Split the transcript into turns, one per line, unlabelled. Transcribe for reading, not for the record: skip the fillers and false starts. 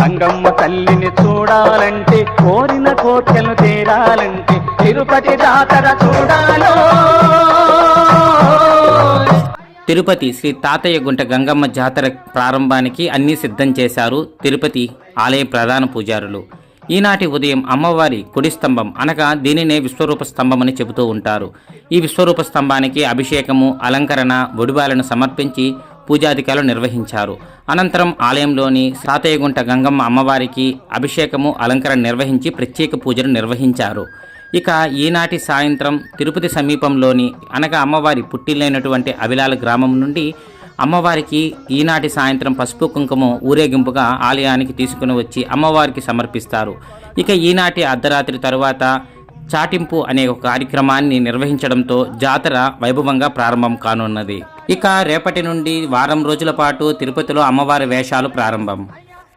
గంగమ్మ తల్లిని చూడాలంటే కోరిన కోర్కెలు తీరాలంటే తిరుపతి జాతర చూడాలో.
తిరుపతి శ్రీ తాతయ్య గుంట గంగమ్మ జాతర ప్రారంభానికి అన్నీ సిద్ధం చేశారు తిరుపతి ఆలయ ప్రధాన పూజారులు. ఈనాటి ఉదయం అమ్మవారి కుడి స్తంభం అనగా దీనినే విశ్వరూప స్తంభమని చెబుతూ ఉంటారు. ఈ విశ్వరూప స్తంభానికి అభిషేకము, అలంకరణ, ఒడిబాలను సమర్పించి పూజాధికారులు నిర్వహించారు. అనంతరం ఆలయంలోని తాతయ్యగుంట గంగమ్మ అమ్మవారికి అభిషేకము, అలంకరణ నిర్వహించి ప్రత్యేక పూజలు నిర్వహించారు. ఇక ఈనాటి సాయంత్రం తిరుపతి సమీపంలోని అనగా అమ్మవారి పుట్టిల్లైనటువంటి అవిలాల గ్రామం నుండి అమ్మవారికి ఈనాటి సాయంత్రం పసుపు కుంకుమ ఊరేగింపుగా ఆలయానికి తీసుకుని వచ్చి అమ్మవారికి సమర్పిస్తారు. ఇక ఈనాటి అర్ధరాత్రి తరువాత చాటింపు అనే ఒక కార్యక్రమాన్ని నిర్వహించడంతో జాతర వైభవంగా ప్రారంభం కానున్నది. ఇక రేపటి నుండి వారం రోజుల పాటు తిరుపతిలో అమ్మవారి వేషాలు ప్రారంభం.